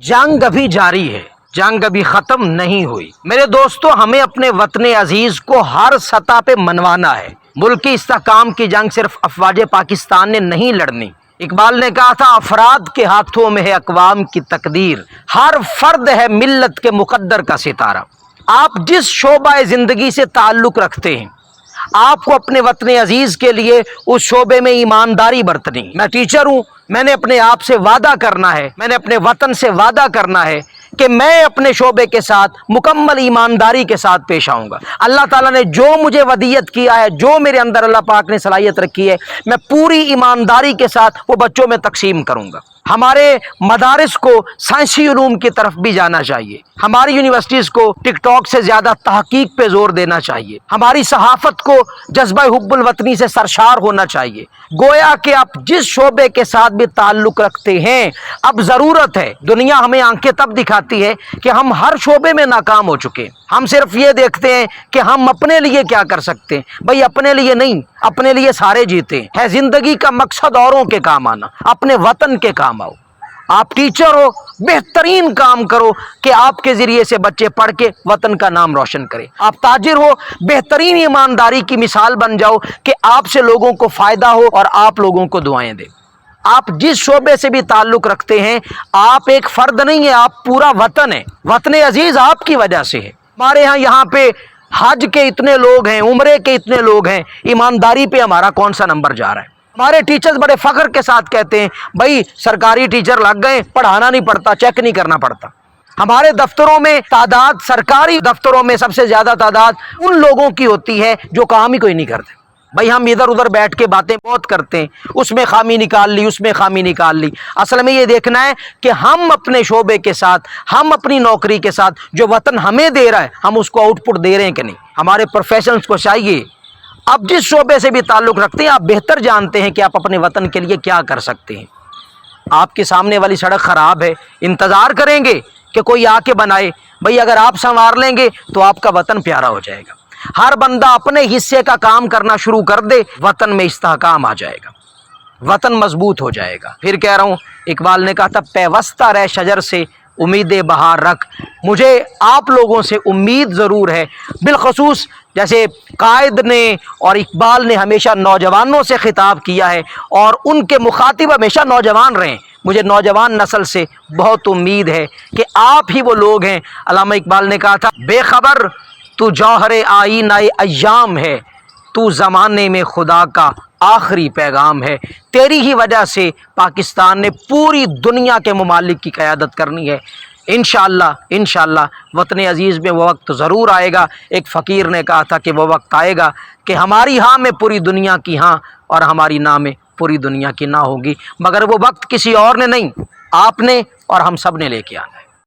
जंग अभी जारी है, जंग अभी खत्म नहीं हुई। मेरे दोस्तों, हमें अपने वतन अजीज को हर सतह पे मनवाना है। मुल्क की इस्तेहकाम की जंग सिर्फ अफवाज पाकिस्तान ने नहीं लड़नी। इकबाल ने कहा था, अफराद के हाथों में है अकवाम की तकदीर, हर फर्द है मिल्लत के मुकद्दर का सितारा। आप जिस शोबा जिंदगी से ताल्लुक रखते हैं, आपको अपने वतन अजीज के लिए उस शोबे में ईमानदारी बरतनी। मैं टीचर हूं, मैंने अपने आप से वादा करना है, मैंने अपने वतन से वादा करना है कि मैं अपने शोबे के साथ मुकम्मल ईमानदारी के साथ पेश आऊंगा। अल्लाह ताला ने जो मुझे वदीयत किया है, जो मेरे अंदर अल्लाह पाक ने सलाहियत रखी है, मैं पूरी ईमानदारी के साथ वो बच्चों में तकसीम करूंगा। हमारे मदारिस को साइंसी उलूम की तरफ भी जाना चाहिए। हमारी यूनिवर्सिटीज़ को टिकटॉक से ज़्यादा तहकीक पे जोर देना चाहिए। हमारी सहाफ़त को जज्बा हुब्बुल वतनी से सरशार होना चाहिए। गोया कि आप जिस शोबे के साथ भी ताल्लुक़ रखते हैं, अब ज़रूरत है, दुनिया हमें आंखें तब दिखाती है कि हम हर शोबे में नाकाम हो चुके हैं। हम सिर्फ ये देखते हैं कि हम अपने लिए क्या कर सकते हैं। भाई, अपने लिए नहीं, अपने लिए सारे जीते हैं। ज़िंदगी का मकसद औरों के काम आना, अपने वतन के काम आओ। आप टीचर हो, बेहतरीन काम करो कि आपके ज़रिए से बच्चे पढ़ के वतन का नाम रोशन करें। आप ताजिर हो, बेहतरीन ईमानदारी की मिसाल बन जाओ कि आपसे लोगों को फ़ायदा हो और आप लोगों को दुआएं दें। आप जिस शोबे से भी ताल्लुक़ रखते हैं, आप एक फ़र्द नहीं है, आप पूरा वतन है। वतन अजीज़ आपकी वजह से है। हमारे यहाँ पे हज के इतने लोग हैं, उम्रे के इतने लोग हैं, ईमानदारी पे हमारा कौन सा नंबर जा रहा है? हमारे टीचर्स बड़े फ़ख्र के साथ कहते हैं, भाई सरकारी टीचर लग गए, पढ़ाना नहीं पड़ता, चेक नहीं करना पड़ता। हमारे दफ्तरों में तादाद, सरकारी दफ्तरों में सबसे ज़्यादा तादाद उन लोगों की होती है जो काम ही कोई नहीं करते। भाई, हम इधर उधर बैठ के बातें बहुत करते हैं, उसमें खामी निकाल ली, उसमें खामी निकाल ली। असल में ये देखना है कि हम अपने शोबे के साथ, हम अपनी नौकरी के साथ जो वतन हमें दे रहा है, हम उसको आउटपुट दे रहे हैं कि नहीं। हमारे प्रोफेशनल्स को चाहिए, आप जिस शोबे से भी ताल्लुक़ रखते हैं, आप बेहतर जानते हैं कि आप अपने वतन के लिए क्या कर सकते हैं। आपके सामने वाली सड़क ख़राब है, इंतज़ार करेंगे कि कोई आके बनाए? भाई, अगर आप संवार लेंगे तो आपका वतन प्यारा हो जाएगा। हर बंदा अपने हिस्से का काम करना शुरू कर दे, वतन में इस्तेहकाम आ जाएगा, वतन मजबूत हो जाएगा। फिर कह रहा हूँ, इकबाल ने कहा था, पैवस्ता रह शजर से उम्मीद बहार रख। मुझे आप लोगों से उम्मीद ज़रूर है, बिलखसूस जैसे कायद ने और इकबाल ने हमेशा नौजवानों से खिताब किया है और उनके मुखातिब हमेशा नौजवान रहे। मुझे नौजवान नस्ल से बहुत उम्मीद है कि आप ही वो लोग हैं। अल्लामा इकबाल ने कहा था, बेखबर तू जौहरे आईनाए अय्याम है, तू ज़माने में खुदा का आखिरी पैगाम है। तेरी ही वजह से पाकिस्तान ने पूरी दुनिया के ममालिक की क़यादत करनी है। इंशाअल्लाह वतन अजीज़ में वो वक्त ज़रूर आएगा। एक फ़कीर ने कहा था कि वो वक्त आएगा कि हमारी हाँ में पूरी दुनिया की हाँ और हमारी ना में पूरी दुनिया की ना होगी, मगर वो वक्त किसी और ने नहीं, आपने और हम सब ने लेके आना।